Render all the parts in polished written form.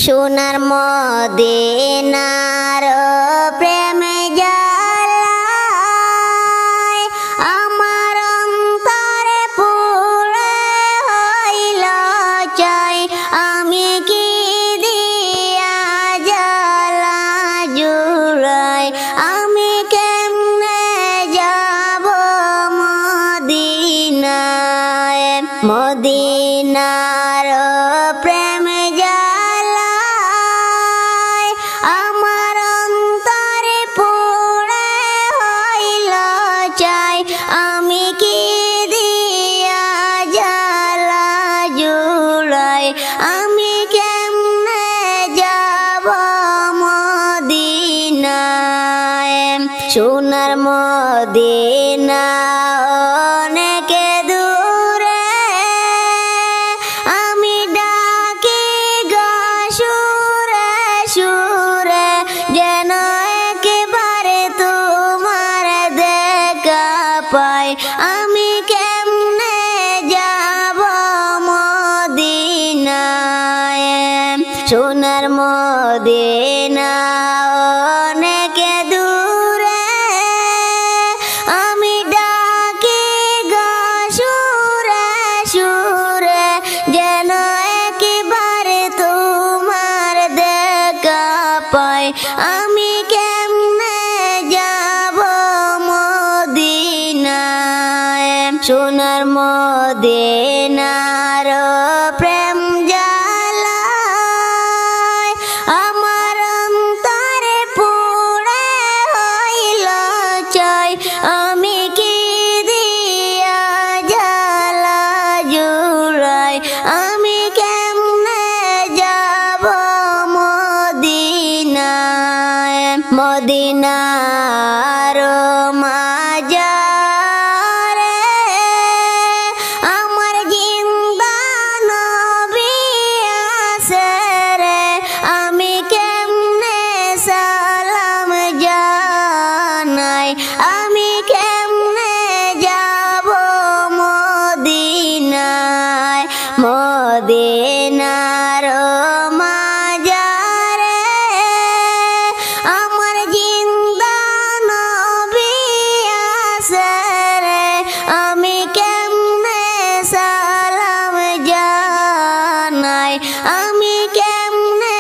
সোনার মদিনার প্রেম জ্বালায় আমার অন্তরে পুরে হইল চাই আমি কি দিয়া জ্বালা জুড়াই আমি কেমনে যাব মদিনায় মদিনার প্রেম জ্বালায় আমার অন্তরে পুরে হইল চাই আমি কি দিয়া জ্বালা জুড়াই আমি কেমনে যাব মদিনায় সোনার মদিনা অনেক দূরে আমি ডাকি গো সুরে সুরে যেন একেবারে তোমার দেখা পাই আমি কেমনে যাব মদিনায় সোনার মদিনা অনেক দূরে আমি ডাকি গো সুরে সুরে যেন একেবারে তোমার দেখা পাই আমি কেমনে যাব মদিনায় সোনার মদিনার প্রেম জ্বালায় আমার অন্তরে পুরে হইল চাই আমি কি দিয়া জ্বালা জুড়াই আমি কেমনে যাব মদিনায় মদিনার মাজারে আমার জিন্দা নবী আছে রে আমি কেমনে সালাম জানাই আমি কেমনে যাব মদিনায় মদিনার মাজারে আমার জিন্দা নবী আছে রে আমি কেমনে সালাম জানাই আমি কেমনে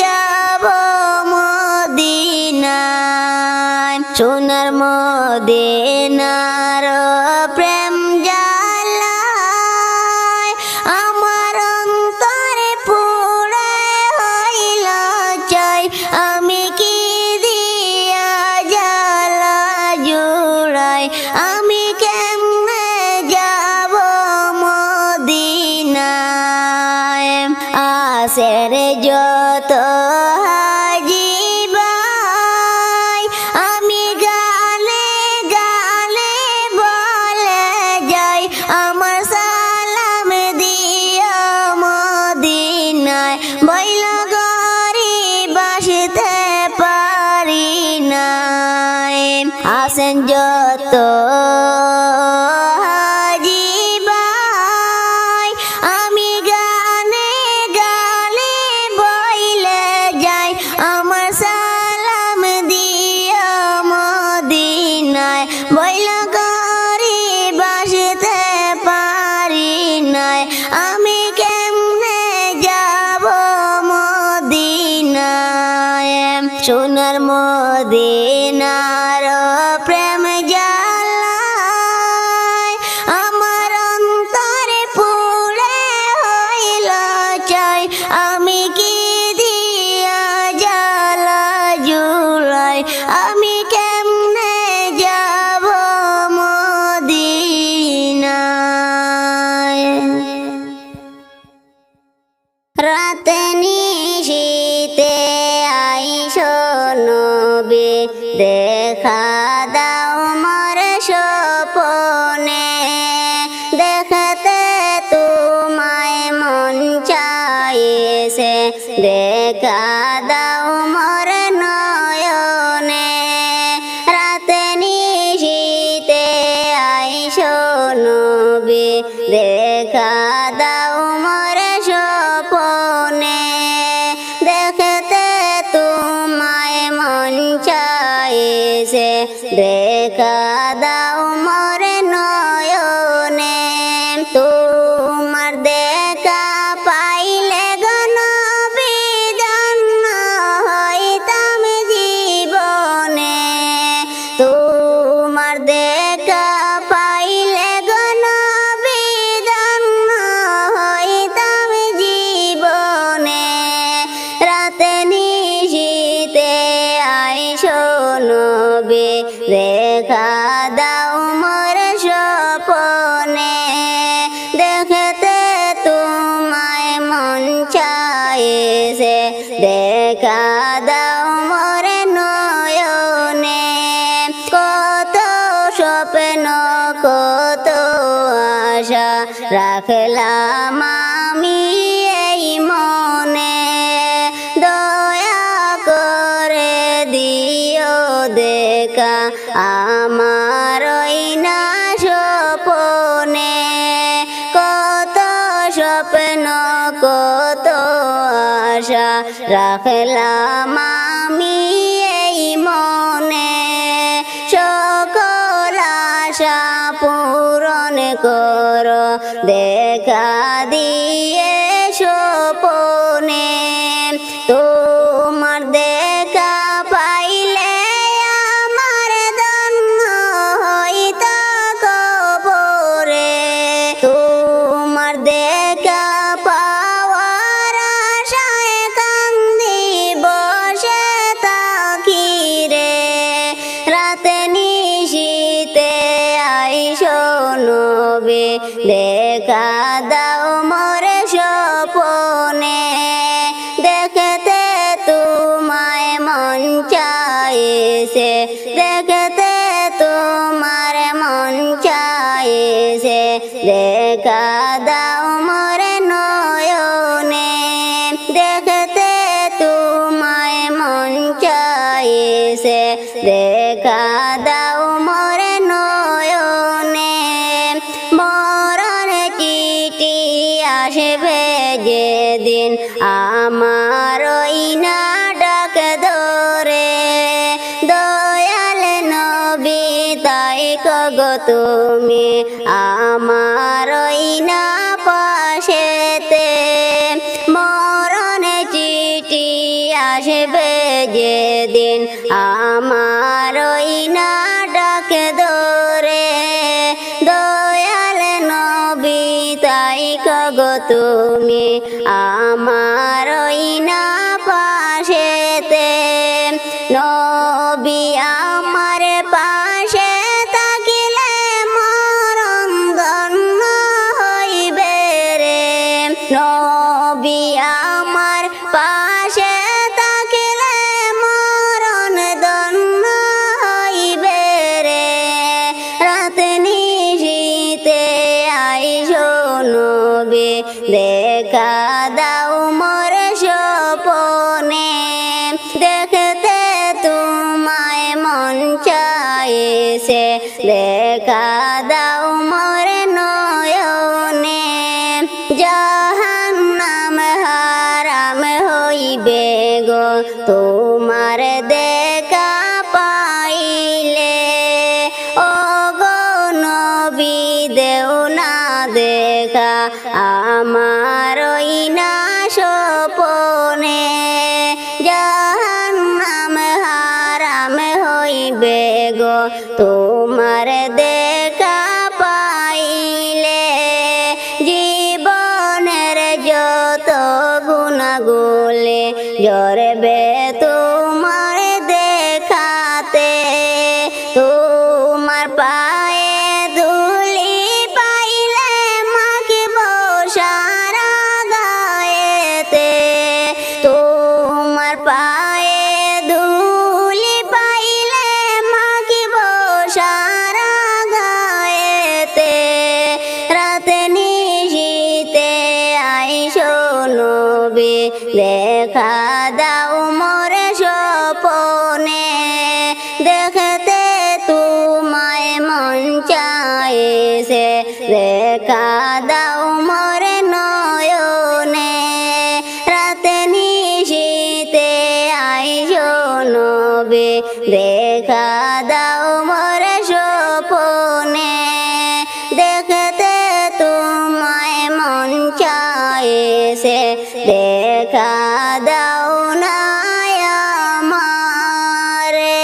যাব মদিনায় সোনার মদিনার প্রেম জ্বালায় আমার অন্তরে পুরে হইল চাই আমি কি দিয়া জ্বালা জুড়াই আমি কেমনে যাব মদিনায় আসের যত হাজি ভাই আমি গানে গানে বলে যাই আমার সালাম দিয়া মদিনায় বইল গরিব আসতে পারি নাই আসেন যত হাজি ভাই আমি গানে গানে বইলে যাই আমার সালাম দিয়া মদিনায় বইল গরিব আসতে পারি নাই আমি কেমনে যাব মদিনায় সোনার মদিনার প্রেম জ্বালায় আমার অন্তরে পুরে হইল চাই আমি কি দিয়া জ্বালা জুড়াই আমি কেমনে যাব মদিনায় রাতে নিশীতে আইসো নবী দেখা দাও মোর স্বপনে দেখতে তোমায় মন চাইছে দেখা দাও মোর নয়নে রাতে নিশীতে আইসো নবী দেখা দাও মোর স্বপনে দেখা দাও মোরে নয়নে তোমার দেখা পাইলে গো নবী ধন্য হইতাম জীবনে তোমার দেখা পাইলে গো নবী ধন্য হইতাম জীবনে রাতে নিশীতে আইসো নবী দেখা দাও মোর স্বপনে দেখতে তোমায় মন চাইছে দেখা দাও মোর নয়নে কত স্বপ্ন কত আশা রাখলাম আমি এই মনে দয়া করে দিও দেখা আমার ওই না স্বপনে কত স্বপ্ন কত আশা রাখলাম আমি এই মনে সকল আশা পূরণ করো দেখা দিয়ে স্বপনে তোমার দেখা পাইলে আমার ধন্য হইত কবরে তোমার দেখা পাওয়ার আশায় কান্দি বসে থাকি রে রাতে নিশীতে আইসো নবী দেখা দাও মোরে স্বপনে দেখতে তোমায় মন চাইছে দেখতে তোমার মন চাইছে দেখা দাও মোরে নয়নে দেখতে তোমায় মন চাইছে দেখা দাও মোরে নয়নে মরণ চিঠি আসবে যেদিন আমার ওই না ডাক ধরে দয়াল নবী তাই কগো তুমি আমার ওই না পাশেতে মরণ চিঠি আসবে যেদিন আমার ওই না ডাক ধরে দয়াল নবী তাই কগো তুমি আমার ওই না পাশেতে নবী আমার পাশে থাকিলে মরণ ধন্য হইবে রে নবী আমার পাশে থাকিলে মরণ ধন্য হইবে রে রাত নিশীতে আইসো নবী দেখা দাও মোর স্বপনে দেখতে তোমায় মন চাইছে দেখা দাও মোর নয়নে জাহান্নাম হারাম হইবে গো তোমার দেখা পাইলে ও গো নবী দেও না দেখা আমার ওই না স্বপনে জাহান্নাম হারাম হইবে গো তোমার দেখা পাইলে জীবনের যত গুণাগুলি জড়বে তোমার দেখাতে তোমার পায়ে ধুলি পাইলে মাখিব সারা গায়েতে তোমার পায়ে ধুলি পাইলে মাখিব সারা গায়েতে রাতে নিশীতে আইসো নবী দেখা দাও মোরে স্বপনে দেখতে তোমায় মন চাইছে দেখা দাও মোরে নয়নে রাতে নিশীতে আইসো নবী দেখা দাও দাও না আমারে।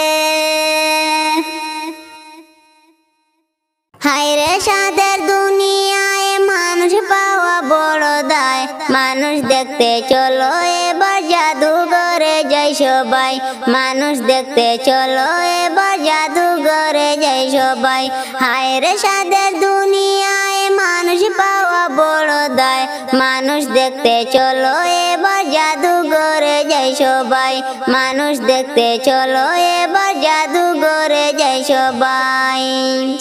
হায়রে সাদের দুনিয়ায় মানুষ পাওয়া বড় দায়, মানুষ দেখতে চলো এবার জাদুঘরে যাই সবাই, মানুষ দেখতে চলো এবার জাদুঘরে যাই সবাই। হায়রে সাদের দুনিয়ায় মানুষ পাওয়া বড় দায়, মানুষ দেখতে চলো এবার জাদুঘরে যাই সবাই, মানুষ দেখতে চলো এবার জাদুঘরে যাই সবাই।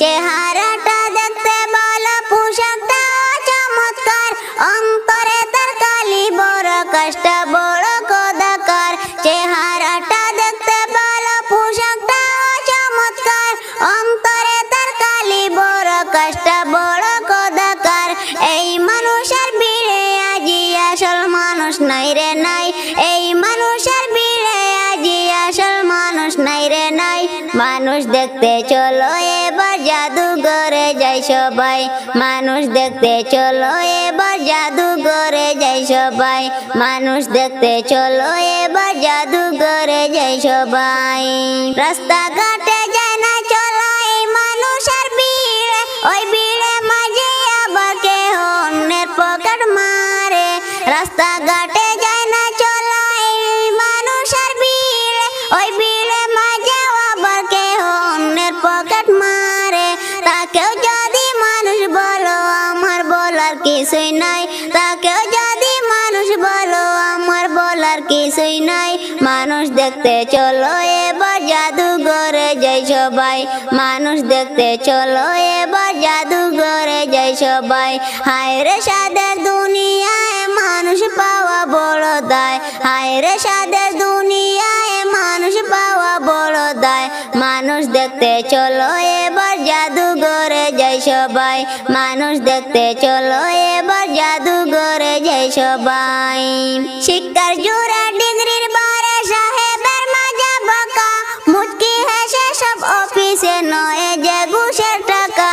চেহারাটা দেখতে ভালো, পোশাকটা চমৎকার, অন্তরে তার কালি বড় কাজটা বড় কদাকার। চেহারাটা দেখতে ভালো, পোশাকটা চমৎকার, অন্তরে তার কালি বড় কাজটা বড় কদাকার। এই মানুষের ভিড়ে আজি আসল মানুষ নাই রে নাই, এই মানুষের ভিড়ে আজি আসল মানুষ নাই রে নাই। মানুষ দেখতে চলো এবার জাদুঘরে যাই সবাই, মানুষ দেখতে চলো এবার জাদুঘরে যাই সবাই, মানুষ দেখতে চলো এবার জাদুঘরে যাই সবাই। রাস্তাঘাটে যায় না চলাই মানুষের ভিড়ে, ওই ভিড়ে মাঝে আবার কেহ অন্যের পকেট মারে। রাস্তাঘাটে যায় না চলাই মানুষের ভিড়ে, ওই ভিড়ে মাঝে আবার কেহ অন্যের পকেট মারে। তাকেও যদি মানুষ বলো আমার বলার কিছুই নাই, তাকেও যদি মানুষ বলো আমার বলার কিছুই নাই। মানুষ দেখতে চলো এবার জাদুঘরে যাই সবাই, মানুষ দেখতে চলো এবার জাদুঘরে যাই সবাই। হায়রে সাদের দুনিয়ায় মানুষ পাওয়া বড় দায়, হায়রে সাদের দুনিয়ায় মানুষ পাওয়া বড় দায়। মানুষ দেখতে চলো এবার জাদুঘরে যাই সবাই, মানুষ দেখতে চলো এবার জাদুঘরে যাই সবাই। শিক্ষার জোরে ডিগ্রির বারে সাহেবের মাঝে বকা, মুচকি হেসে সব অফিসে নয় যে ঘুষের টাকা।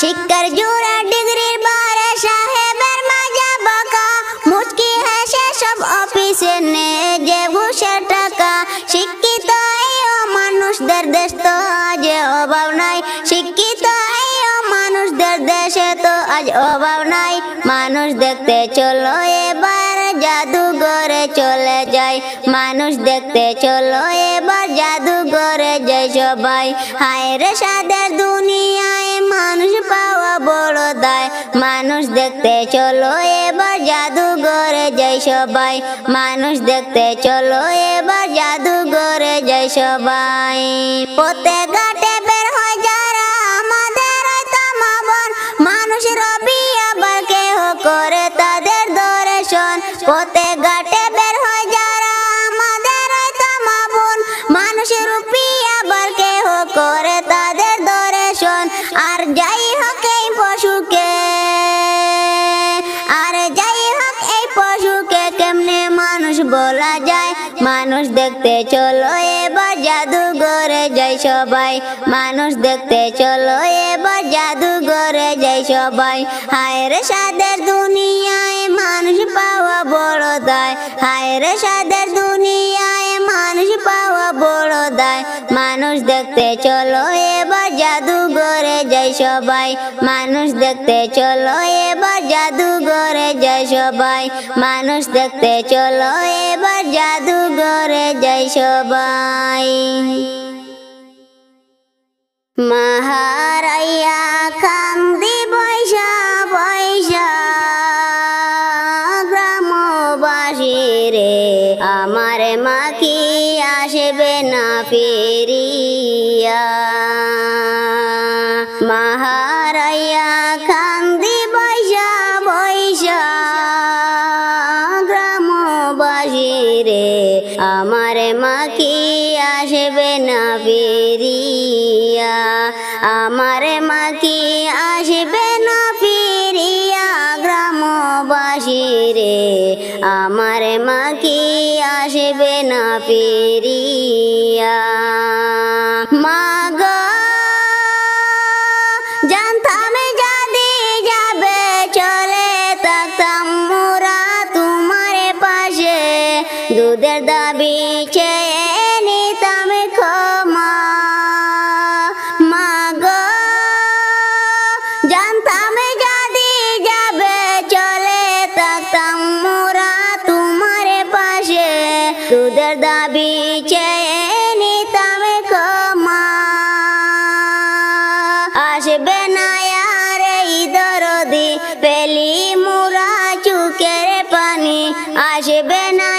শিক্ষার জোরে ডিগ্রির বারে সাহেবের মাঝে বকা, মুচকি হেসে সব অফিসে নেয় যে ঘুষের টাকা। শিক্ষিত এই মানুষদের দেশ তো আজ অভাব নাই, শিক্ষিত এই মানুষদের দেশে তো আজ অভাব নাই। মানুষ দেখতে চলো এবার জাদুঘরে চলে যাই, মানুষ দেখতে চলো এবার জাদুঘরে যাই সবাই। হায়রে সাদের দুনিয়ায় মানুষ পাওয়া বড় দায়, মানুষ দেখতে চলো এবার জাদুঘরে যাই সবাই, মানুষ দেখতে চলো এবার জাদুঘরে যাই সবাই। পথে ঘাটে বের হয় যারা আমাদের হয়তো মা বোন, মানুষ রবি আবার কেহ করে তাদের দর্শন। পথে ঘাটে বের হয় যারা আমাদের হয়তো মা বোন, মানুষ রূপী আবার কেহ করে তাদের দর্শন। আর যাই হোক এই পশুকে, আর যাই হোক এই পশুকে কেমনে মানুষ বলা যায়। মানুষ দেখতে চলো এবার জাদুঘরে যাই সবাই, মানুষ দেখতে চলো এবার জাদুঘরে যাই সবাই। হায়রে সাদের দুনিয়ায় মানুষ পাওয়া বড় দায়, হায়রে সাদের দুনিয়ায় মানুষ পাওয়া বড় দায়। মানুষ দেখতে চলো এবার জাদুঘরে যাই সবাই, মানুষ দেখতে চলো এবার জাদুঘরে যাই সবাই, মানুষ দেখতে চলো এবার জাদুঘরে যাই সবাই। মাহারাইয়া কান্দি বৈশা বৈশা গ্রামবাসী রে, আমার মা কি আসবে না ফিরিয়া। মাহারাইয়া কান্দি বৈশা বৈশা গ্রামবাসী রে, আমার মা কি আসবে না ফিরিয়া। আমার মা কি আসবে না ফিরিয়া গ্রামবাসী রে, আমার মা কি আসবে না ফিরিয়া। মা গো জানতাম যদি যাবে চলে থাকতাম মোরা তোমার পাশে, দুধের দাবি চেয়ে নিতাম ক্ষমা। মাগো জানতাম যদি যাবে চলে থাকতাম মোরা তোমার পাশে, দুধের দাবি চেয়ে নিতাম ক্ষমা। আসবে না আর এই দরদি পেলি মোরা চুকের পানি, আসবে না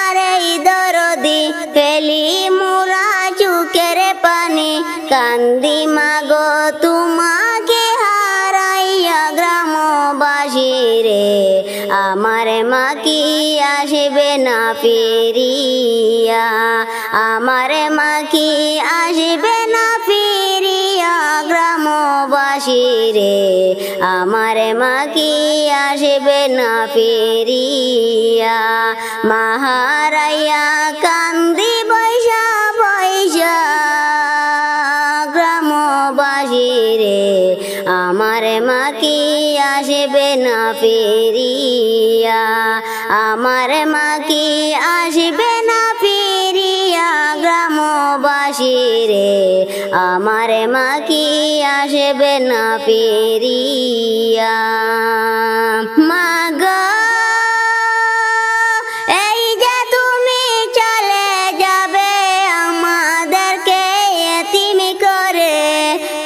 আর এই দরদি পেলি মোরা চুকের পানি। কান্দি মাগো তোমাকে হারাইয়া গ্রামবাসী রে, আমার মা কি আসবে না ফিরিয়া, আমার মা কি আসবে না ফিরিয়া গ্রামবাসী রে, আমার মা কি আসবে না ফিরিয়া। মা হারাইয়া কান্দি বৈশা বৈশা গ্রামবাসী রে, আমার মা কি আসবে না ফিরিয়া, আমার মা কি আসবে না ফিরিয়া গ্রামবাসী রে, আমার মা কি আসবে না ফিরিয়া। মাগো এই যে তুমি চলে যাবে আমাদেরকে এতিম করে,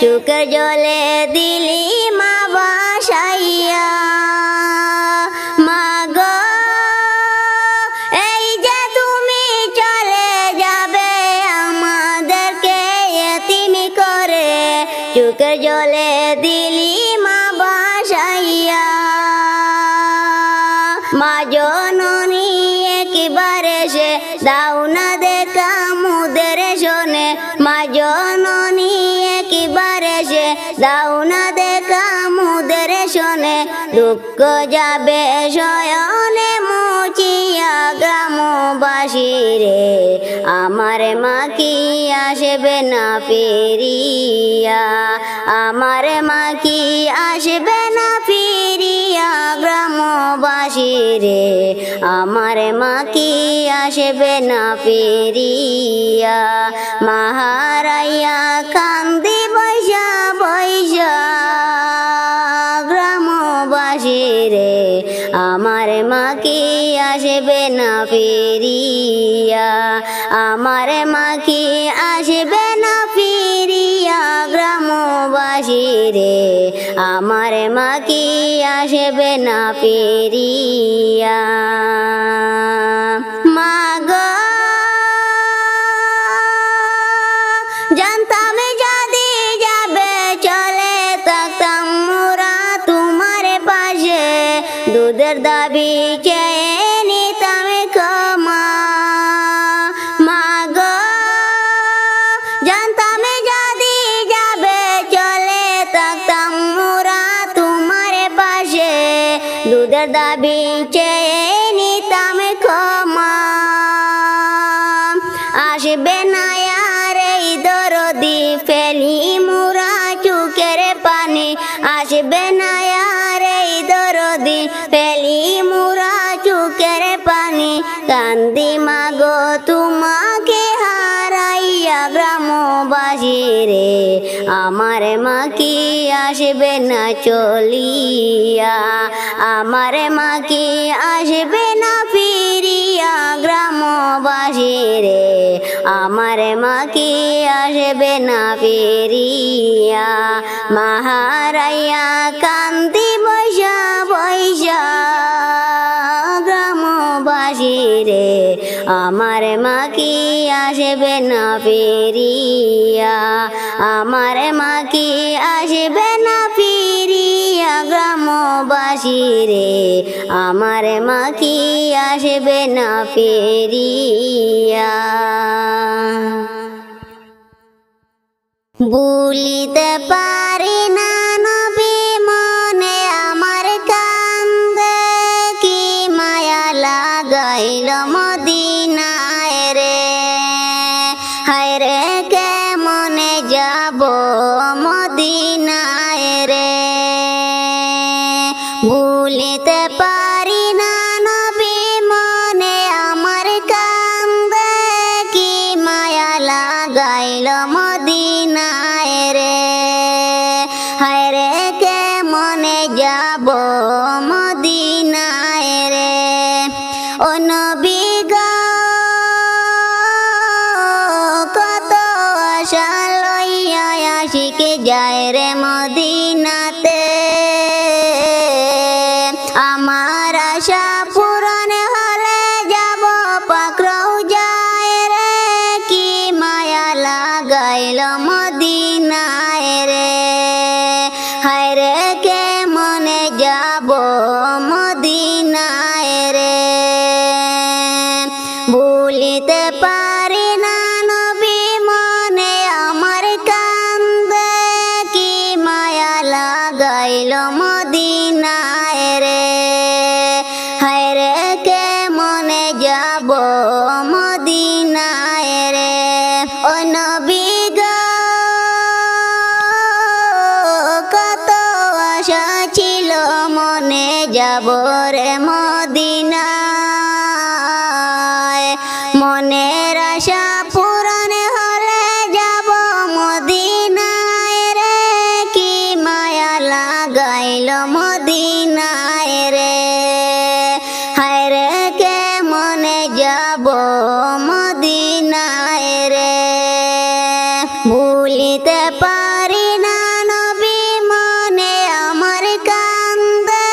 চোখের জলে দিলি মা বাসাইয়া। মাগো এই যে তুমি চলে যাবে আমাদেরকে এতিম করে, চোখের জলে দিলি মা বাসাইয়া। মা জননী একবারে সে দাও না দেখা মুদের শোনে, মা জননী একবারে সে দাও না দেখা মুদের শোনে। দুঃখ যাবে শয়নে মুছিয়া গ্রামবাসী রে, আমার মা কি আসবে না ফিরিয়া, আমার মা কি আসবে না ফিরিয়া গ্রামবাসী রে, আমার মা কি আসবে না ফিরিয়া। মা হারাইয়া কান্দি বৈশা বৈশা গ্রামবাসী রে, আমার মা কি আসবে না ফিরিয়া, আমার মা কি আসবে না ফিরিয়া গ্রামবাসী রে, আমার মা কি আসবে না ফিরিয়া। মাগো জানতাম যদি যাবে চলে থাকতাম মোরা তোমার পাশে, দুধের দাবি চেয়ে নিতাম ক্ষমা। মাগো জানতাম যদি যাবে চলে থাকতাম মোরা তোমার পাশে, দুধের দাবি চেয়ে নিতাম ক্ষমা। আসবে না আর এই দরদি ফেলি মোরা চোখের পানি, আসবে না আর এই দরদি ফেলি মোরা চোখের পানি। কান্দি মাগো তোমাকে হারাইয়া গ্রামবাসী রে, আমার মা কি আসবে না চলিয়া, আমার মা কি আসবে না ফিরিয়া গ্রামবাসী রে, আমার মা কি আসবে না ফিরিয়া। মা হারাইয়া কান্দি বৈশা বৈশা গ্রামবাসী রে, আমার মা কি আসবে না ফিরিয়া, আমার মা কি আসবে না ফিরিয়া গ্রামবাসী রে, আমার মা কি আসবে না ফিরিয়া। ভুলিতে পারি না নবী মনে আমার কান্দে, কি মায়া লাগাইল মদিনায় রে, হায় রে কেমনে যাব মদিনায় রে। ভুলিতে পারি না নবী মনে আমার কান্দে, ভুলিতে পারি না নবী মনে আমার কান্দে কি মায়া লাগাইল মদিনায় রে হায় রে কে মনে যাব মদিনায় রে ও নবী গো কত আশা ছিল মনে যাব রে মদিনায় মনের আশা পূরণ হলে যাব মদিনায় রে কি মায়া লাগাইল মদিনায় রে হায় রে কে মনে যাব মদিনায় রে ভুলিতে পারি না নবী মনে আমার কান্দে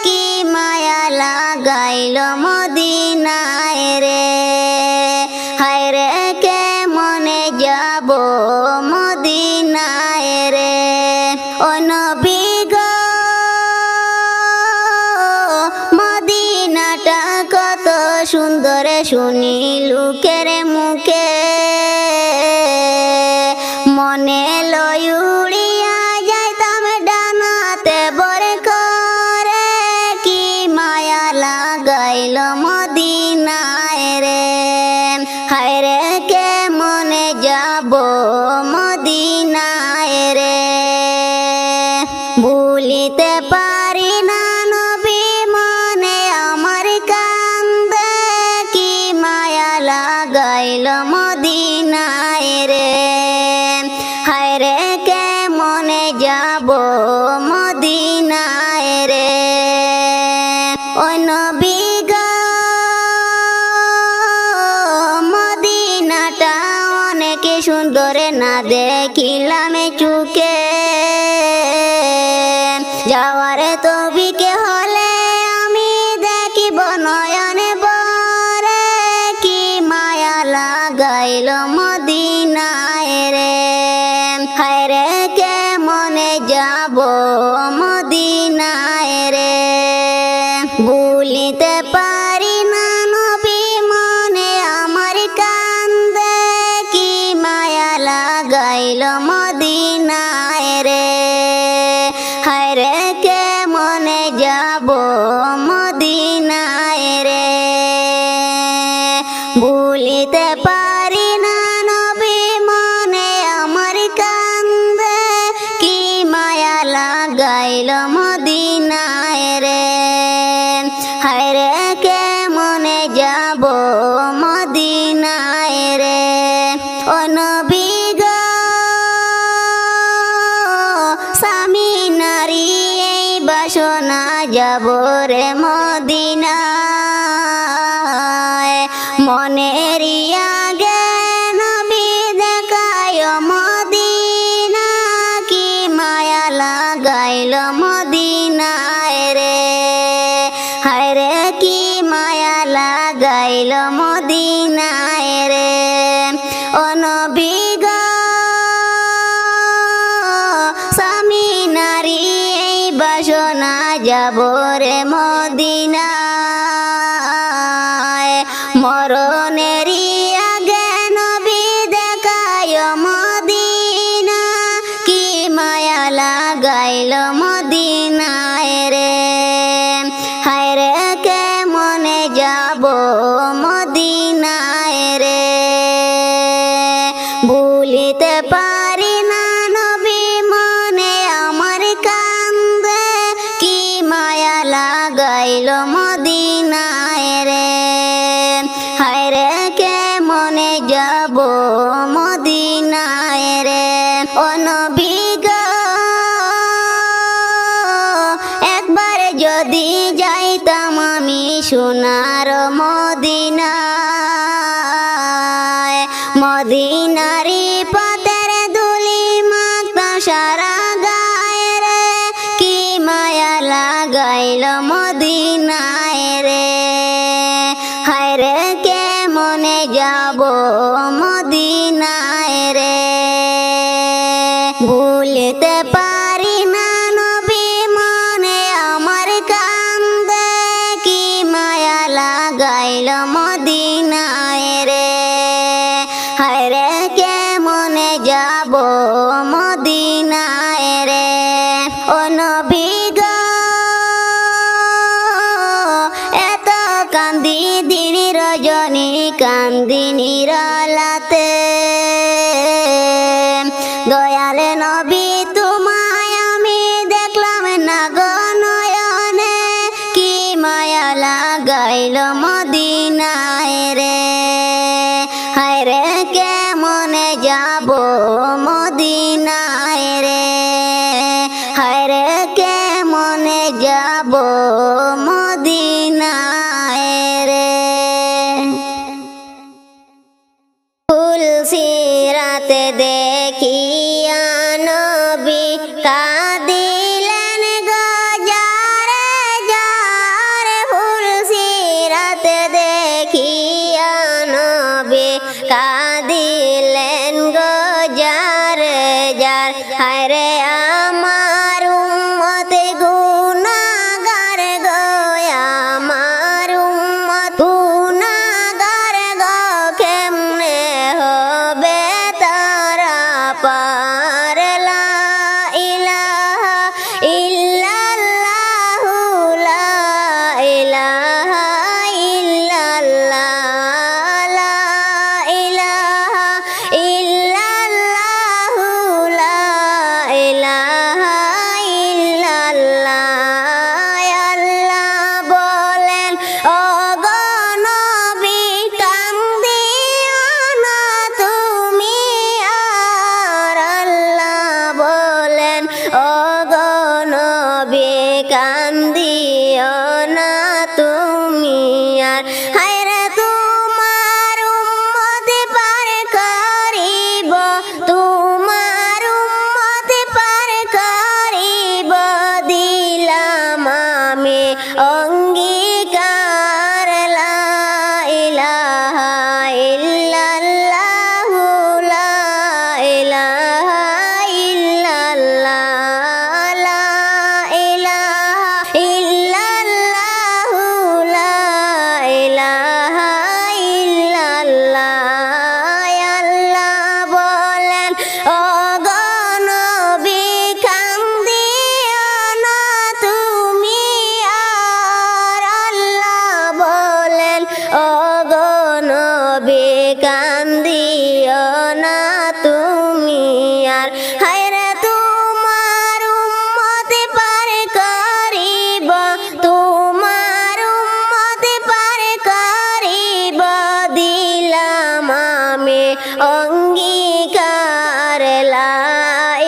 কি মায়া লাগাইল মদিনায় রে হায় রে কে মনে যাব মদিনায় রে ও নবী গো মদিনাটা কত সুন্দর শুনি লোকের মুখে মনে লয় উড়িয়া যাইতাম ডানাতে বরে করে কি মায়া লাগাইল মদিনায় রে হায় রে কে মনে যাব মদিনায় রে ভুলিতে পারি না নবী মনে আমার কান্দে কি মায়া লাগাইল মদিনায় রে হায় রে কে মনে যাব মদিনায় রে ও নবী গো মদিনাটা অনেক সুন্দর না দেখিলাম চুকে যাওয়ার তবিকে হলে আমি দেখিব নয়নে বরে কি মায়া লাগাইল মদিনায় রে হায় রে কে মনে যাব মদিনায় রে ভুলিতে পারি না নবী মনে আমার কান্দে কি মায়া লাগাইল মদিনায় রে হায় রে কে মনে যাব মদিনায় রে ভুলিতে পারি না নবী মনে আমার কান্দে কি মায়া লাগাইল মদিনায় রে হায় রে কে মনে যাব মদিনায় রে ও নবী গো স্বামী নারী এই বাসনা যাব রে মদিনায় মনের আগে নবী দেখায় মদিনা কি মায়া লাগাইল মদিনায় রে হায় রে কি মায়া লাগাইল মদিনায় রে ও নবী গো স্বামী নারী এই বাসনা যাব রে মদিনায় মরণের আগে নবী দেখায় মদিনা কি মায়া লাগাইল মদিনায় রে হায় রে কে মনে যাব মদিনায় রে ভুলিতে পারি না নবী মনে আমার কান্দে কি মায়া লাগাইল মদিনায় রে হায় রে কে মনে যাব মদিনায় রে ও নবী গো একবার যদি যাইতাম আমি সোনার মদিনায় মদিনারি পথের ধুলি মাখতাম সারা গায়ে রে কি মায়া লাগাইল মদিনায় রে হায় রে কে মনে যাব মদিনায় রে ভুলিতে পারি না নবী মনে আমার কান্দে কি মায়া লাগাইল মদিনায় রে হায় রে কেমনে যাব মদিনায় রে ও নবী গো এত কান্দি দিন রজনী কান্দি নিরালাতে দয়াল নবী তোমায় আমি দেখলাম না গো নয়নে কি মায়া লাগাইল মদিনায় রে হায় রে কেমনে যাব মদিনায় রে হায় রে কেমনে যাব মদিনায় রে ফুলসিরাতে দেখিয়া নবী কাঁদিলেন গো যারে যারে ফুলসিরাতে দেখিয়া নবী কাঁদিলেন গো যারে যার হায় রে আমার উম্মত গুনাহগার গো আমার উম্মত গুনাহগার গো কেমনে হবে তারা পার লা ইলাহা ইল্লাল্লাহু লা ইলাহা ইল্লাল্লাহ লা ইলাহা ইল্লাল্লাহু লা ইলাহা ইল্লাল্লাহ আল্লাহ বলেন ও গো নবী কান্দিও না তুমি আর আল্লাহ বলেন ও গো নবী কান্দিও না তুমি আর হায় রে তোমার উম্মত পার করিব তোমার উম্মত পার করিব দিলাম আমি অঙ্গীকার লা ইলাহা ইল্লাল্লাহু লা ইলাহা ইল্লাল্লাহ লা ইলাহা ইল্লাল্লাহু লা ইলাহা ইল্লাল্লাহ আল্লাহ বলেন ও গো নবী কান্দিও না তুমি আর আল্লাহ বলেন ও গো নবী কান্দিও না তুমি আর হায় রে তোমার উম্মত পার করিব তোমার উম্মত পার করিব দিলাম আমি অঙ্গীকার লা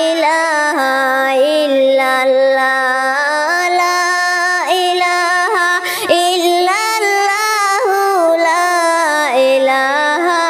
ইলাহা ইল্লাল্লাহ লা ইলাহা ইল্লাল্লাহু লা ইলাহা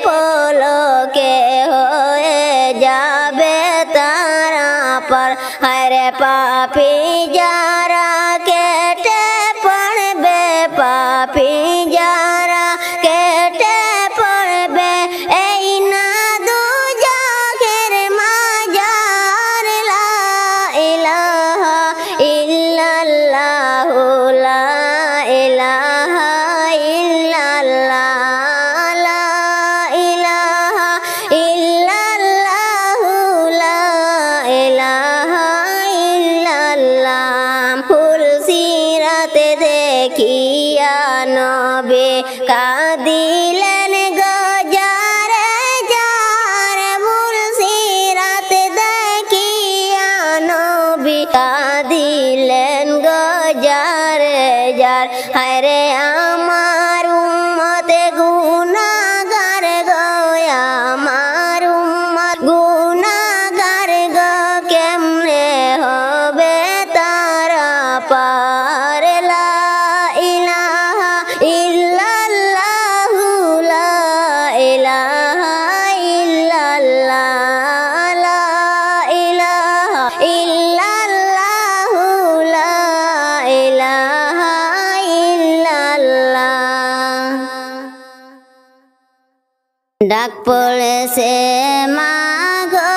পলকে হয়ে যাবে তারা পার। হায়রে পাপী যারা কেটে পড়বে, পাপী যারা কেটে পড়বে এই না দুজখের মাজার। লা ইলাহা ইল্লাল্লাহু লা ইলাহা ইল্লাল্লাহ, লা ইলাহা ইল্লাল্লাহু লা ইলাহা ইল্লাল্লাহ। ফুল সিরাতে দেখিয়া নবী কাঁদিলেন গো যারে যার। ফুল সিরাতে দেখিয়া নবী কাঁদিলেন গো যারে যার। হায়রে আমার উম্মতে গুনাহগার গো, আমার উম্মত গুনাহগার গো, কেমনে হবে তারা পার। লা ইলাহা ইল্লাল্লাহু লা ইলাহা ইল্লাল্লাহ, লা ইলাহা ইল্লাল্লাহু লা ইলাহা ইল্লাল্লাহ। ডাক পড়েছে মা গো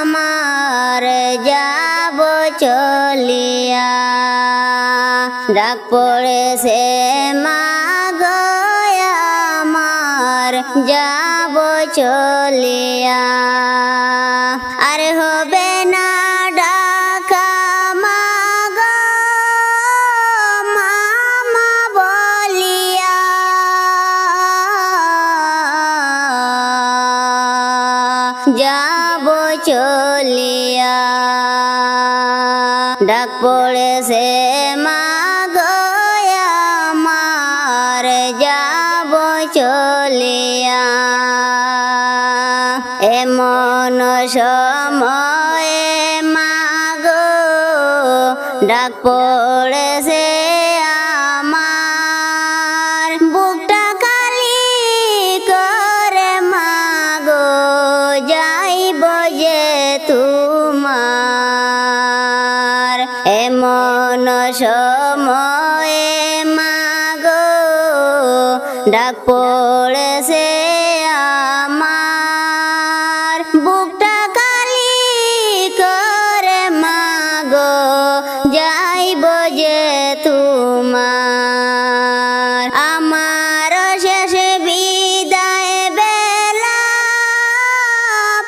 আমার যাব চলিয়া, ডাক পড়েছে মা গো আমার যাব চলিয়া। আর হবে না ডাকা মা গো মামা বলিয়া, যাব চলিয়া। ডাক পড়েছে মা গো আমার যাব চলিয়া। এমন সময়ে মা গো ডাক পড়েছে আমার, বুকটা খালি করে মা গো যাইব যে তোমার। এমন সময়ে মা গো ডাক পড়েছে আমার, বুকটা খালি করে মা গো যাইব যে তোমার। আমার শেষ বিদায় বেলা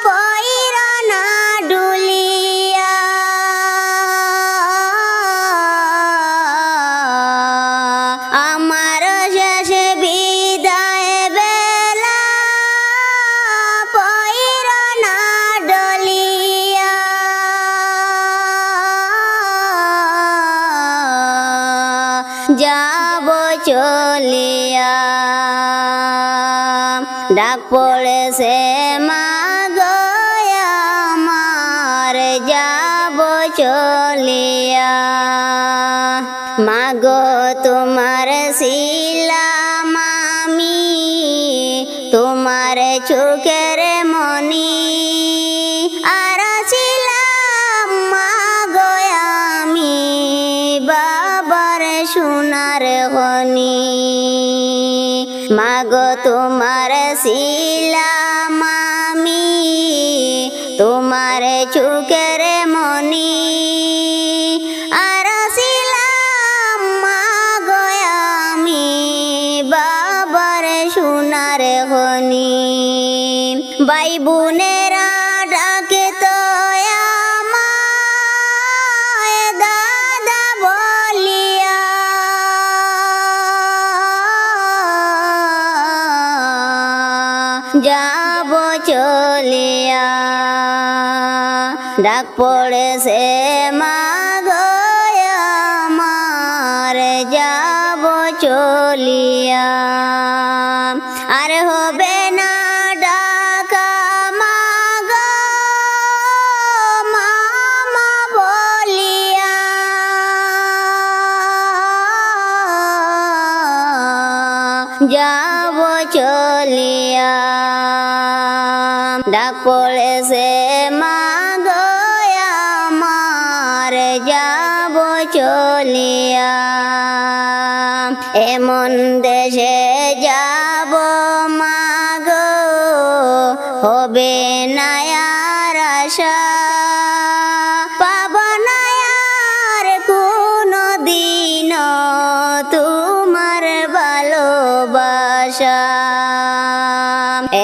পইর না ডুলিয়া, আমার শেষ বিদায় বেলা পইর না ডলিয়া। যাব চলিয়া। ডাক পড়েছে মা গো আমার যাব চলিয়া। মা গো তোমার ছিলাম আমি, তোমার চোখের মনি, আর ছিলাম মা গো আমি বাবার সোনার খনি। মা গো তোমার ছিলাম আমি, তোমার চোখের মনি, আর ছিলাম মা গো আমি বাবার সোনার খনি। ভাই বোনেরা ডাকে তো আমায় দাদা বলিয়া, যাব চলিয়া। ডাক পড়েছে মা গো আমার যাব চলিয়া। আর হবে না ডাকা মা গো মামা বলিয়া, যাব চলিয়া ডাক পড়েছে মা গো আমার যাব চলিয়া এমন দেশে যাব মা গো হবে না আর আশা পাব না আর কোনো দিন তোমার ভালোবাসা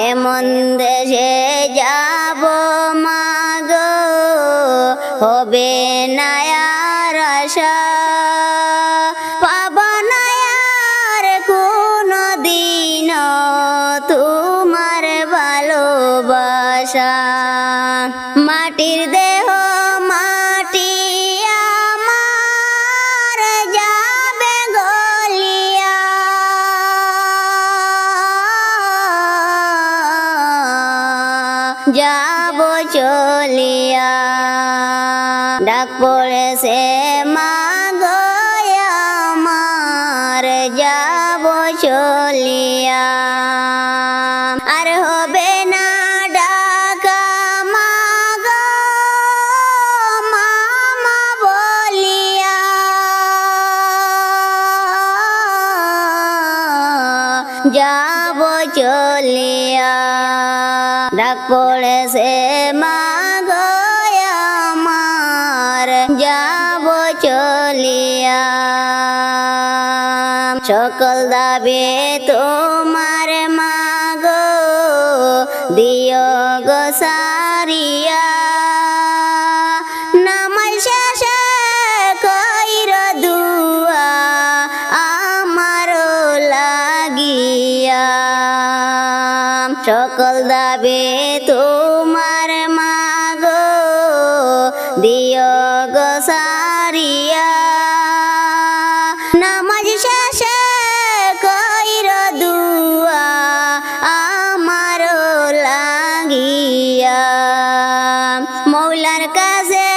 এমন দেশে যাব মা গো হবে না আর আশা পাব না আর কোনো দিন তোমার ভালোবাসা মাটির দেহ মাটি আমার যাবে গলিয়া যাব চলিয়া ডাক পড়েছে মা গো আমার যাব চলিয়া আর হবে না ডাকা মা গো মামা বলিয়া যাব চলিয়া ডাক পড়েছে মা গো আমার যাব চলিয়া সকল দাবি তোমার মা গো দিও গো সারিয়া নামাজ শেষে কইর দুয়া আমার লাগিয়া সকল দাবি তোমার মা গো দিও গো সারিয়া নামাজ শেষে কইর দুয়া আমার লাগিয়া মৌলার কাছে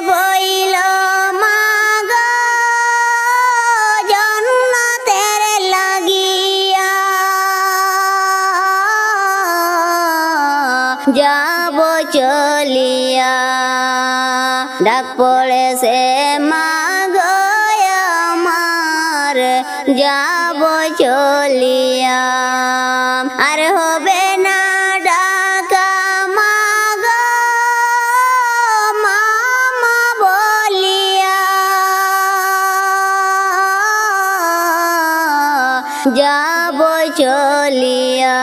বইল মা গো জান্নাতের লাগিয়া যাব চলিয়া ডাক পড়েছে মা গো আমার যাব চলিয়া আর হবে না ডাকা মা গো মামা বলিয়া যাব চলিয়া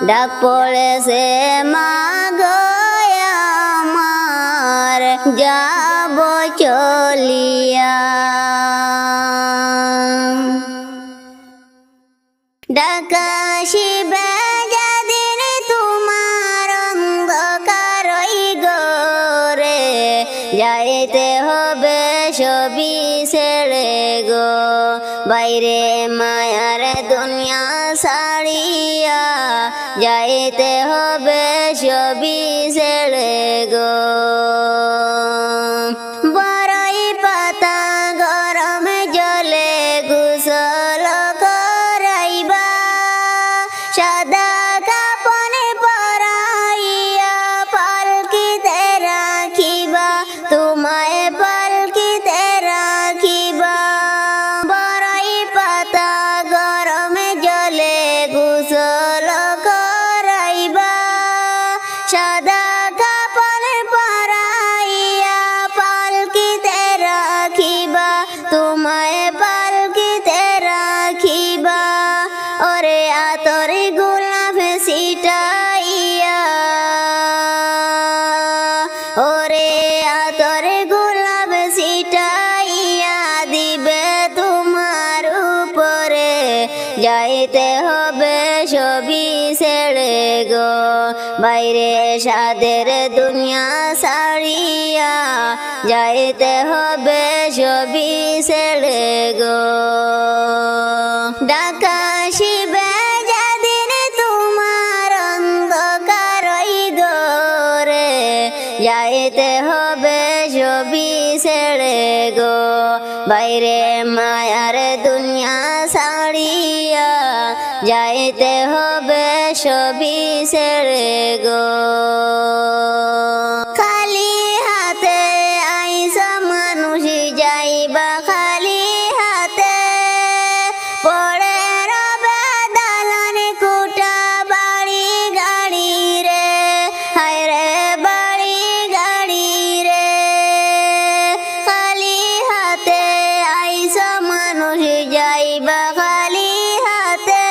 ডাক পড়েছে মা গো আমার যাব চলিয়া ডাকা শিবে যেদিন তোমার অন্ধকারই গোরে যাইতে হবে সবই ছেড়ে গো বাইরে মায়ার দুনিয়া ছাড়িয়া যাইতে হবে সবই ছেড়ে গো বড়ই পাতা গরম জলে গোসল করাইবা সাদা কাপড়ে পরাইয়া পালকিতে রাখিবা তোমায় পালকিতে রাখিবা বড়ই পাতা গরম জলে গোসল করাইবা সাদা কাপড়ে পরাইয়া পালকিতে রাখিবা তোমায় পালকিতে রাখিবা ওরে আতর গোলাপ ছিটাইয়া ওরে আতর গোলাপ ছিটাইয়া দিবে তোমার উপরে যাইতে হবে সবই ছেড়ে গো বাইরে সাদের দুনিয়া ছাড়িয়া যাইতে হবে সবই ছেড়ে গো ডাকা শিবে যেদিন তোমার অন্ধকারই গোরে যাইতে হবে সবই ছেড়ে গো বাইরে মায়ার দুনিয়া ছাড়িয়া যাইতে হবে সবই ছেড়ে গো। খালি হাতে আইসা মানুষ যাইবা খালি হাতে, পড়ে রবে দালানে কুটা বাড়ি গাড়ি রে, হায় রে বাড়ি গাড়ি রে। খালি হাতে আইসা মানুষ যাইবা খালি হাতে,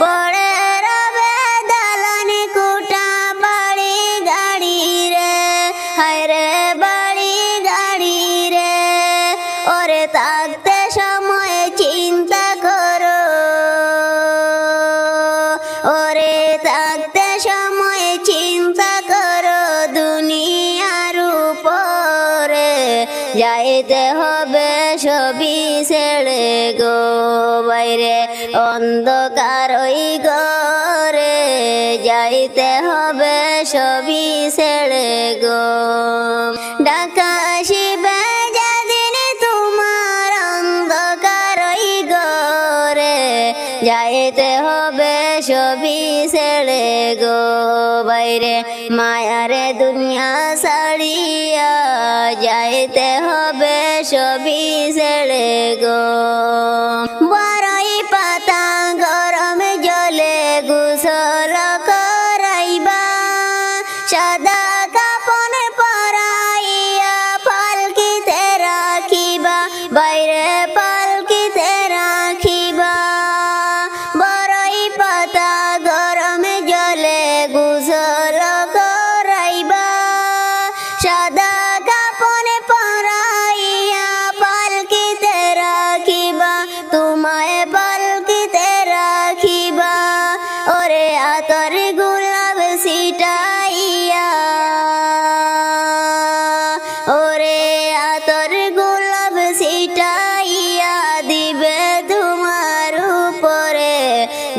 পড়ে রবে দালানে কুটা বাড়ি গাড়ি রে, হায় রে বাড়ি গাড়ি রে। ওরে থাকতে সময় চিন্তা করো, ওরে থাকতে সময় চিন্তা করো, দুনিয়ার উপরে যাইতে হবে সবই ছেড়ে গো। বাইরে অন্ধকার ওই ঘরে যাইতে হবে সবই ছেড়ে গো। ঢাকা আসিবে যেদিন তোমার অন্ধকার ওই ঘরে যাইতে হবে সবই ছেড়ে গো। বাইরে মায়ারে দুনিয়া ছাড়িয়া যাইতে হবে সবই ছেড়ে গো। বড়ই পাতা গরমে জলে গোসল করাইবা, সাদা কাপড় পরাইয়া পালকিতে রাখিবা, বাইরে পালকিতে রাখিবা। বড়ই পাতা গরমে জলে গোসল করাইবা, সাদা কাপড় পরাইয়া পালকিতে রাখিবা, তোমায় পালকিতে রাখিবা। ওরে আতর গোলাপ ছিটাইয়া, ওরে আতর গোলাপ ছিটাইয়া দিবে তোমার উপরে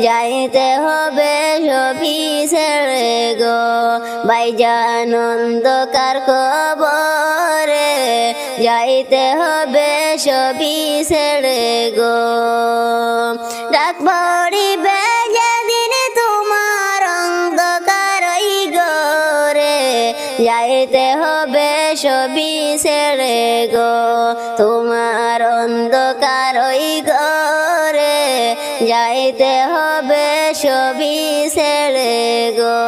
যাইতে হবে সবই ছেড়ে গো। ভাইজান অন্ধকার কবরে যাইতে হবে সবই ছেড়ে গো। ডাক পড়িবে যেদিন তোমার অন্ধকার ওই ঘরে যাইতে হবে সবই ছেড়ে গো। তোমার অন্ধকার ওই ঘরে যাইতে হবে সবই ছেড়ে গো।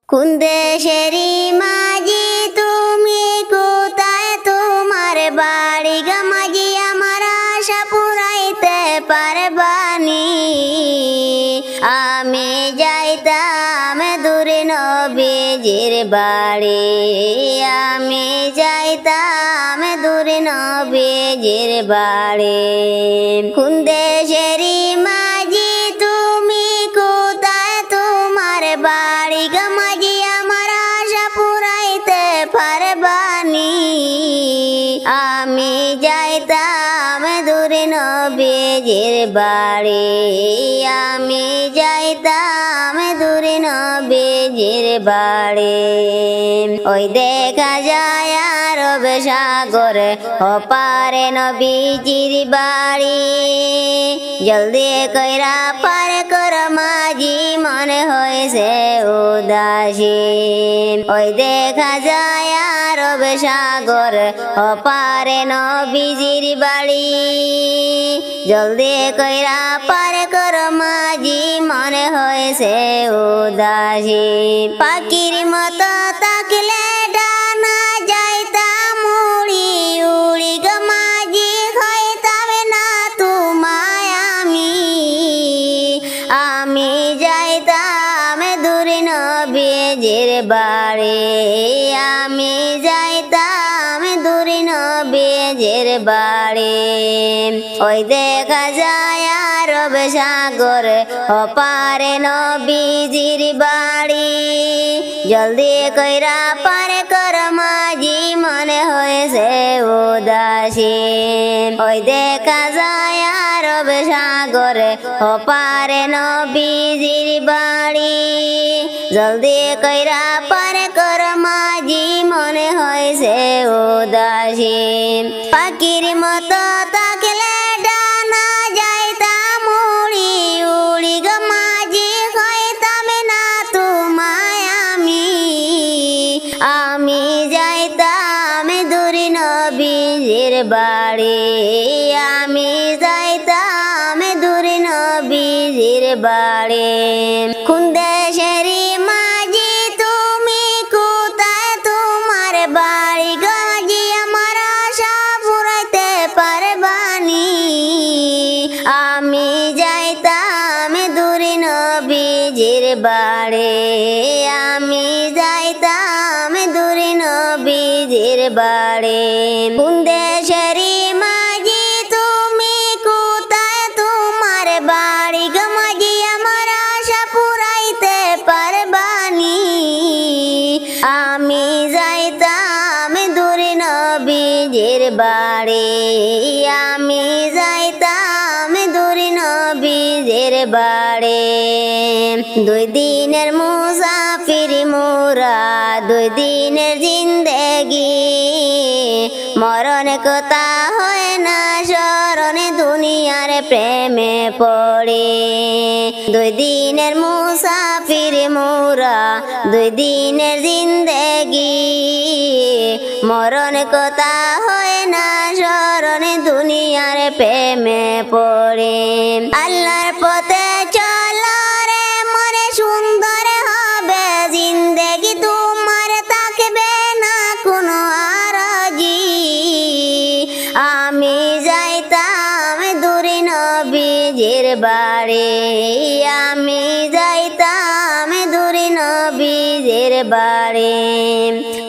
কোন দেশেরই মাঝি তুমি, কোথায় তোমার বাড়ি গো মাঝি, আমার আশা পুরাইতে পারবানি। আমি যাইতাম দূরে নবীজির বাড়ি, আমি যাইতাম দূরে নবীজির বাড়ি। কোন দেশেরই মাঝি তুমি, কোথায় তোমার বাড়ি গো মাঝি, আমার আশা পুরাইতে পারবানি। আমি যাইতাম দূরে নবীজির বাড়ি, আমি যাইতাম দূরে নবীজির বাড়ি। ওই দেখা যায় আরব সাগর ওপারে নবীজির বাড়ি, জলদি কইরা পার কর মাঝি মনে হয়েছে উদাসী। ওই দেখা যায় আরব সাগর ওপারে নবীজির বাড়ি, জলদি কইরা পার কর মাঝি মনে হয়েছে উদাসী। পাখির মতো তাকলে ডানা যাইতাম উড়ি উড়ি গো মাঝি, হইতাম না তোমায় আমি। আমি যাইতাম দূরে নবীজির বাড়ি, আমি যাইতাম দূরে নবীজির বাড়ি। ওই দেখা যায় আরব সাগর ওপারে নবীজির বাড়ি, জলদি কইরা পার কর মাঝি মনে হয়েছে উদাসী। ওই দেখা যায় আরব রবে সাগরে ওপারে নবীজির বাড়ি জলদি কইরা পারে কর মাঝি মনে হয়েছে উদাসী পাখির মতো তাকলে ডানা যাইতাম উড়ি উড়ি গো মাঝি হইতাম না তোমায় আমি যাইতাম দূর নবীজির বাড়ি আমি যাইতাম দূর নবীজির বাড়ি কোন দেশেরই মাঝি তুমি কোথায় তোমার বাড়ি গাজি আমার আশা পুরাইতে পারবানি আমি যাইতাম দূর নবীজির বাড়ি আমি যাইতাম দূর নবীজির বাড়ি কোন দেশেরই মাঝি তুমি কোথায় তোমার বাড়ি গমাজি আমার আশা পুরাইতে পারবানি আমি যাইতাম দূর নবীজির বাড়ি আমি যাইতাম দূর নবীজির বাড়ি দুই দিনের মুসাফির মোরা দুই দিনের জিন্দেগি মরণ কথা হয় না স্মরণে দুনিয়ার প্রেমে পড়ে দুই দিনের মুসাফির মোরা দুই দিনের জিন্দেগি মরণ কথা হয় না স্মরণে দুনিয়ার প্রেমে পড়ে আল্লাহর পথে চলো রে মনে সুন্দর হবে জিন্দেগি তোমার থাকবে না কোনো আরজি আমি যাইতাম দূর নবীজির বাড়ি আমি যাইতাম দূর নবীজির বাড়ি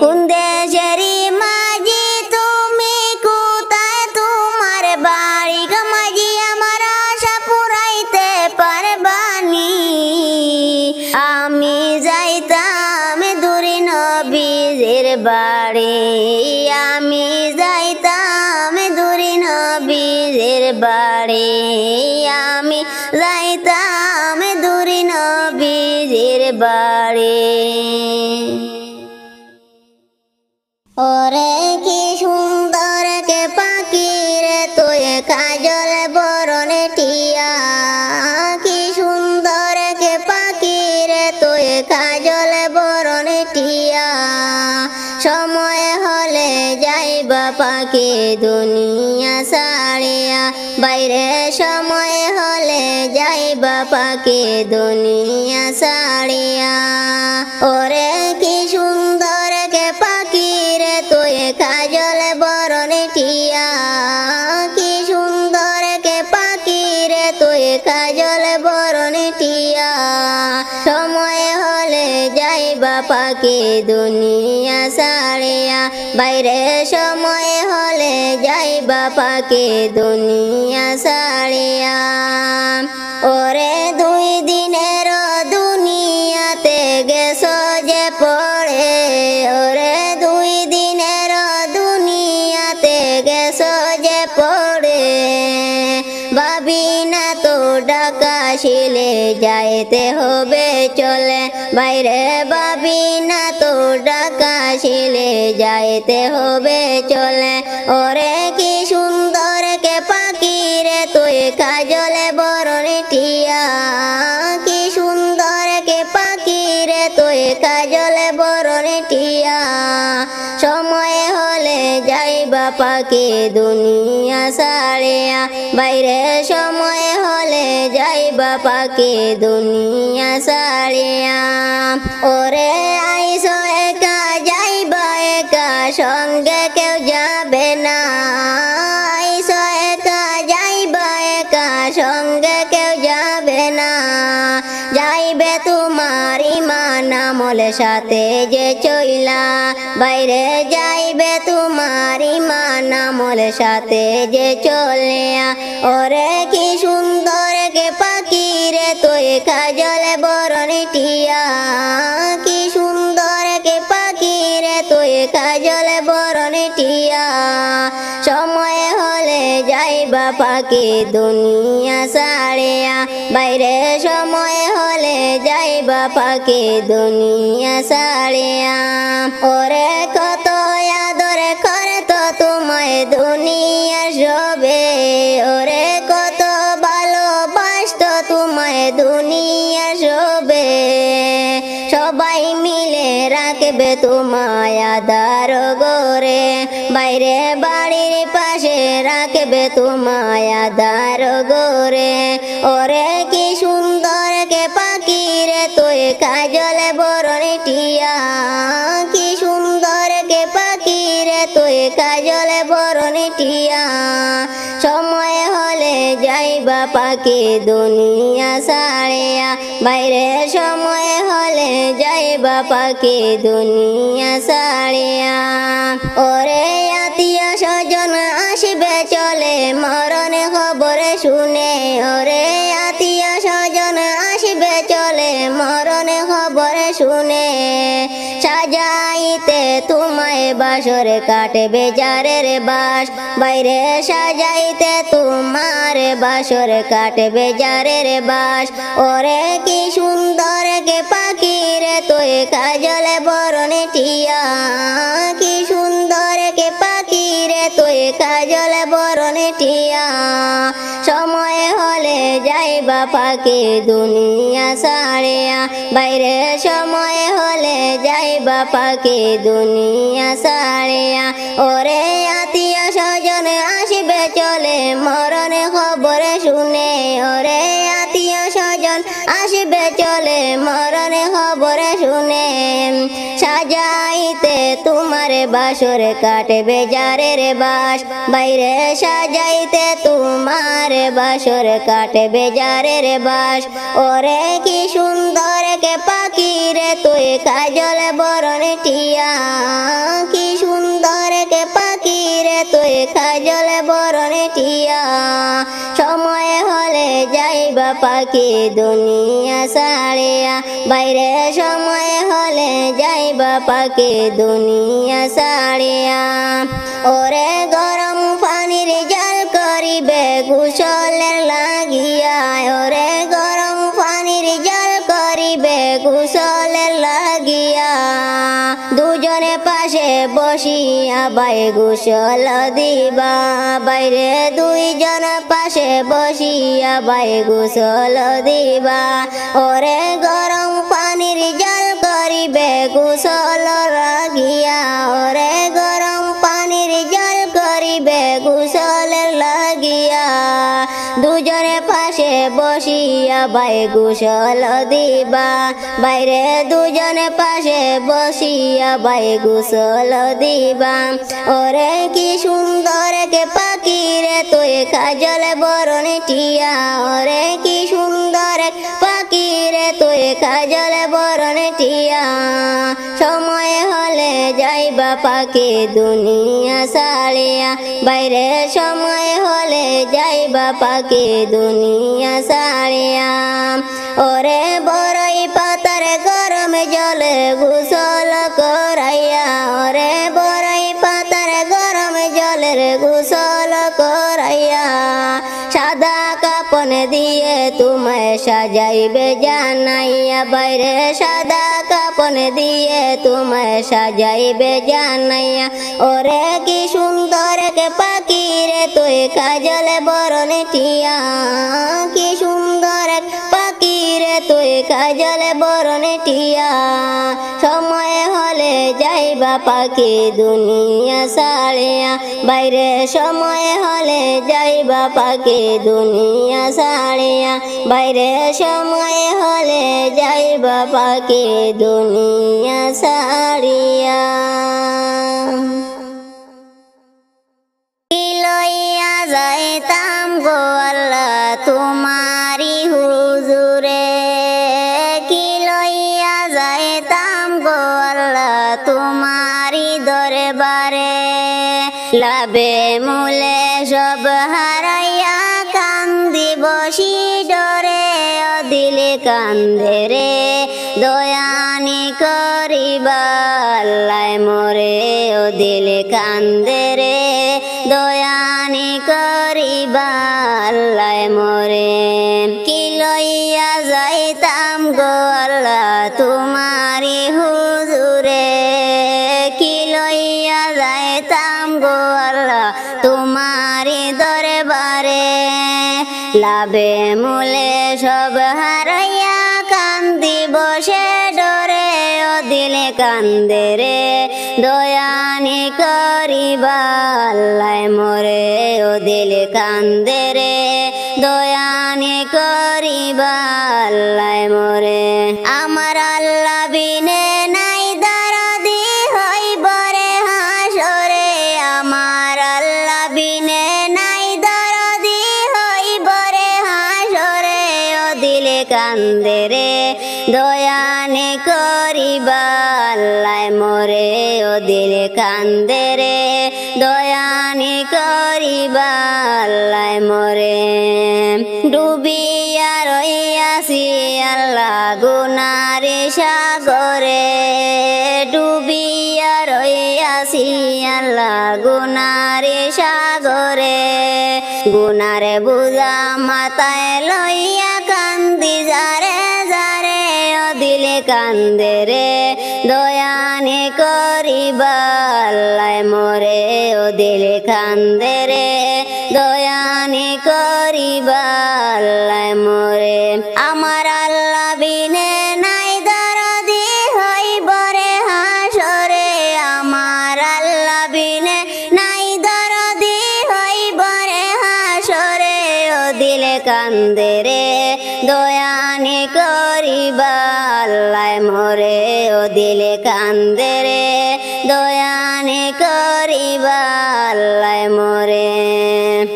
কোন দেশেরই মাঝি তুমি কোথায় তোমার বাড়ি গমাজি আমার আশা পুরাইতে পারবানি আমি যাইতাম দূর নবীজির বাড়ি আমি যাইতাম দূর নবীজির বাড়ি আমি যাইতাম দূর নবীজির বাড়ি ওরে কি সুন্দর কে পাখি রে তুই কাজল বরণে টিয়া কি সুন্দর কে পাখি রে তুই কাজল বরণে টিয়া সময় হলে যাইবা পাখি দুনিয়া ছাড়িয়া বাইরে সময় হলে যাইবা পাখি দুনিয়া ছাড়িয়া ওরে কি সুন্দর কে পাখি রে তুই কাজল বরণে টিয়া কি সুন্দর কে পাখি রে তুই কাজল বরণে টিয়া সময় হলে যাইবা পাখি দুনিয়া ছাড়িয়া বাইরে সময় হলে যাইবা পাখি দুনিয়া ছাড়িয়া ওরে দুই দিনের দুনিয়াতে গেছো যে পড়ে ওরে দুই দিনের দুনিয়াতে গেছো যে পড়ে ভাবি না তো ডাকা শিলে যাইতে হবে চলে বাইরে ভাবি না তো ডাকা শিলে যাইতে হবে চলে ওরে কি সুন্দর কে পাখি রে তুই কাজলে বরণে টিয়া কি সুন্দর কে পাখি রে তুই কাজলে বরণে টিয়া সময় হলে যাইবা পাখি দুনিয়া ছাড়িয়া বাইরে সময় হলে যাইবা পাখি দুনিয়া ছাড়িয়া ওরে আইসো একা যাইবা একা সঙ্গে কেউ যাবে না আইসো একা যাইবা একা সঙ্গে কেউ যাবে না যাইবে তোমার ইমান আমল সাথে যে চইলা বাইরে যাইবে তোমার ইমান আমল সাথে যে চলিয়া ওরে কি সুন্দর কে পাখি রে তুই কাজল বরণে টিয়া কি সুন্দর কে পাখি রে তুই কাজল বরণে টিয়া সময় হলে যাইবা পাখি দুনিয়া ছাড়িয়া, বাইরে সময় হলে যাইবা পাখি দুনিয়া ছাড়িয়া। ওরে কত আদর করে তো তোমায় দুনিয়া সবে, ওরে কত ভালোবাসতো তোমায় দুনিয়া সবে। সবাই মিলে রাখবে তোমায় আধার ঘরে, বাইরে বাড়ির পাশে রাখবে তোমায় আধার ঘরে। ওরে কি সুন্দর কে পাখি রে তুই কাজলে বরণ টিয়া, কি সুন্দর কে পাখি রে তুই কাজলে বরণ টিয়া। সময় হলে যাইবা পাখি দুনিয়া ছাড়িয়া, বাইরে সময় হলে যাইবা পাখি দুনিয়া ছাড়িয়া। ওরে আত্মীয় স্বজন আসবে চলে মরণ খবর শুনে, ওরে আত্মীয় স্বজন আসবে চলে মরণ খবর শুনে। সাজাইতে তোমায় বাসর কাটবে যারের বাস, বাইরে সাজাইতে তোমার বাসর কাটবে যারের বাস। ওরে কি সুন্দর কে পাখি রে তুই কাজলে বরণ টিয়া, কি সুন্দর কে পাখি রে তুই কাজলে বরণ টিয়া। সময় হলে যাইবা পাখি দুনিয়া ছাড়িয়া, বাইরে সময় হলে যাইবা পাখি দুনিয়া ছাড়িয়া। ওরে আত্মীয় স্বজন আসবে চলে মরণ খবর শুনে, ওরে আত্মীয় স্বজন আসবে চলে মরণ খবর শুনে। সাজাইতে তোমার বাসর কাটবে যারের বাস, বাইরে সাজাইতে তোমার বাসর কাটবে যারের বাস। ওরে কি সুন্দর কে পাখি রে তুই কাজল বরণ টিয়া, কি সুন্দর কে পাখি রে তুই কাজল বরণ টিয়া। সময় হলে যাইবা পাখি দুনিয়া ছাড়িয়া, বাইরে সময় হলে যাইবা পাখি দুনিয়া ছাড়িয়া। ওরে গরম পানির জাল করিবে গোসলের লাগিয়া, ওরে গরম পানির জাল করিবে গোসলের লাগিয়া। দুজনে পাশে বসিয়া বাই গোসল দিবা, বাইরে দুইজন পাশে বসিয়া বাই গোসল দিবা। ওরে গরম পানির জাল করিবে গোসল লাগিয়া, ওরে গরম পানির জাল করিবে গোসলের লাগিয়া। দুজনে পাশে বসিয়া বাই গোসল দিবা, বাইরে দুজনে পাশে বসিয়া বাই গোসল দিবা। ওরে কি সুন্দর কে পাখি রে তুই কাজল বরণ টিয়া, ওরে কি সুন্দর পাখি রে তুই কাজল বরণ টিয়া। সময় হলে যাইবা পাখি দুনিয়া ছাড়িয়া, বাইরে সময় হলে যাইবা পাখি দুনিয়া ছাড়িয়া। ওরে বড়ই পাতার গরম জলে গোসল করাইয়া, ওরে বড়ই পাতার গরম জলের গোসল করাইয়া। সাদা কাপন দিয়ে তোমায় সাজাইবে জানাইয়া, বাইরে সাদা কাপন দিয়ে তোমায় সাজাইবে জানাইয়া। ওরে কি সুন্দর কে পাখি রে তুই কাজল বরণ টিয়া, কি সুন্দর পাখি রে তুই কাজল বরণ টিয়া। সময় হলে যাইবা পাখি দুনিয়া ছাড়িয়া, বাইরে সময় হলে যাইবা পাখি দুনিয়া ছাড়িয়া, বাইরে সময় হলে যাইবা পাখি দুনিয়া ছাড়িয়া। লইয়া যাইতাম গো আল্লাহ তোমারি হুজুরে, কি লইয়া যাইতাম গো আল্লাহ তোমারি দরবারে। লাভে মূলে সব হারাইয়া কান্দি বসি ডরে, দিলে কান্দে রে দয়ানি করিবা আল্লাহ মোরে। ও দিলে কান্দে রে দয়ানি করিবা করিবা আল্লাহ মোরে কি লইয়া যাইতাম গো আল্লাহ তোমারি হুজুরে কি লইয়া যাইতাম গো আল্লাহ তোমারি দরবারে লাভে মূলে সব হারাইয়া কান্দি বসে ডরে ও দিলে কান্দে রে দয়ানি করিবা আল্লাহ মোরে ও দিলে কান্দে রে দয়ানি করিবা আল্লাহ মোরে আমার আল্লাহ বিনে নাই দরদি হইব রে হাসরে আমার আল্লাহ বিনে নাই দরদি হইব রে হাসরে ও দিলে কান্দে রে দয়ানি করিবা আল্লাহ মোরে ও দিলে কান্দে রে দয়ানি করিবা আল্লাহ মোরে ডুবিয়া রইয়াছি আল্লাহ গুনারে সাগরে ডুবিয়া রইয়াছি আল্লাহ গুনারে সাগরে গুনারে বুঝা মাথায় লইয়া কান্দি যারে যারে ও দিলে কান্দে রে দয়ানি করিবা আল্লাহ মোরে ও দিলে কান্দে রে দয়ানি করিবা আল্লাহ মোরে আমার আল্লাহ বিনে নাই দরদি হইব রে হাসরে আমার আল্লাহ বিনে নাই দরদি হইব রে হাসরে ও দিলে কান্দে রে দয়ানি করিবা আল্লাহ মোরে ও দিলে কান্দে রে দয়ানি করিবা আল্লাহ মোরে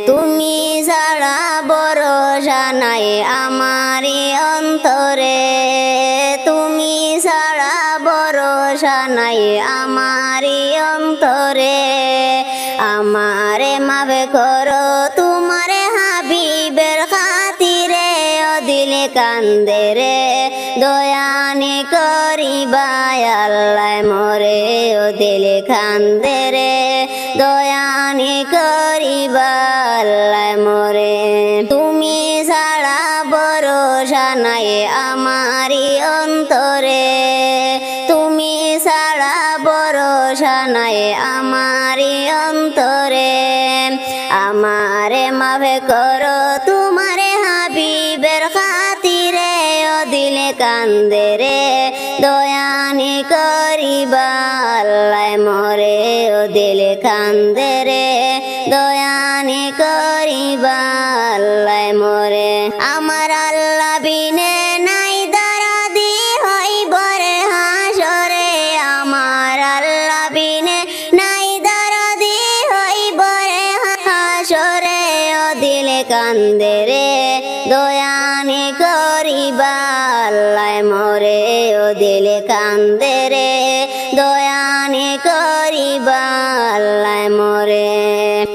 তুমি ছাড়া ভরসা নাই আমারি অন্তরে তুমি ছাড়া ভরসা নাই আমারি অন্তরে আমারে মাফ করো তোমারে হাবিবের খাতিরে ও দিলে কান্দে রে দয়ানি করিবা আল্লাহ মোরে ও দিলে কান্দে রে দয়ানি করিবা আল্লাহ মোরে তুমি ছাড়া ভরসা নাই আমারি অন্তরে তুমি ছাড়া ভরসা নাই আমারি অন্তরে আমারে মাফ করো তোমারে হাবিবের খাতিরে ও দিলে কান্দে রে দয়ানি করিবা আল্লাহ মোরে ও দিলে কান্দে রে দয়ানি করিবা আল্লাহ মোরে আমার আল্লাহ বিনে নাই দরদি হইব রে হাসরে আমার আল্লাহ বিনে নাই দরদি হইব রে হাসরে ও দিলে কান্দে রে দয়ানি করিবা আল্লাহ মোরে ও দিলে কান্দে রে দয়ানি করিবা আল্লাহ মোরে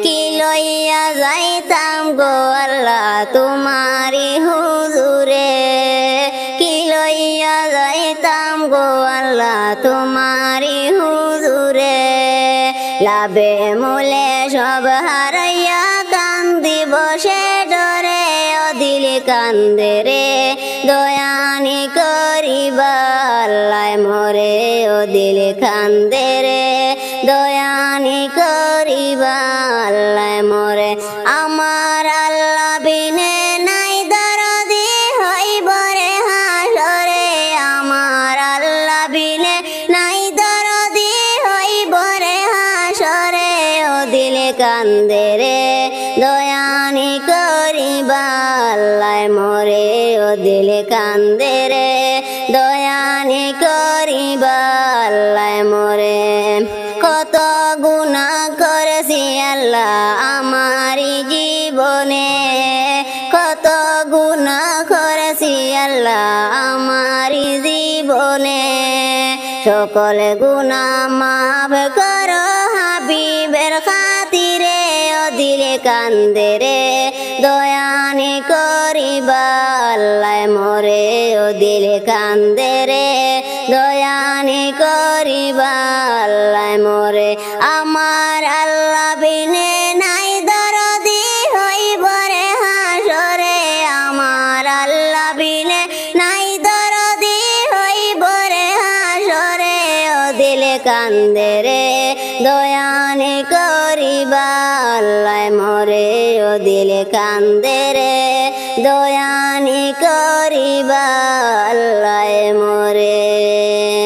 কি লইয়া যাইতাম গো আল্লাহ তোমারি হুজুরে কি লইয়া যাইতাম গো আল্লাহ তোমারি হুজুরে লাভে মূলে সব হারাইয়া কান্দি বসে ডরে ও দিলে কান্দে রে দয়ানি করিবা আল্লাহ মোরে ও দিলে কান্দে রে দয়ানি করিবা আল্লাহ মোরে আমার আল্লাহ বিনে নাই দরদি হইব রে হাসরে আমার আল্লাহ বিনে নাই দরদি হইব রে হাসরে ও দিলে কান্দে রে দয়ানি করিবা আল্লাহ মোরে ও দিলে কান্দে রে দয়ানি করিবা আল্লাহ মোরে কত গুনাহ করেছি আল্লাহ আমারি জীবনে কত গুনাহ করেছি আল্লাহ আমারি জীবনে সকল গুনাহ মাফ করো হাবিবের খাতিরে ও দিলে কান্দে রে দয়ানি করিবা আল্লাহ মোরে ও দিলে কান্দে রে দয়ানি করিবা আল্লাহ মোরে আমার আল্লাহ বিনে নাই দরদি হইব কান্দে রে দয়ানি করিবা আল্লাহ মোরে ও দিল কান্দে রে দয়ানি করিবা আল্লাহ মোরে।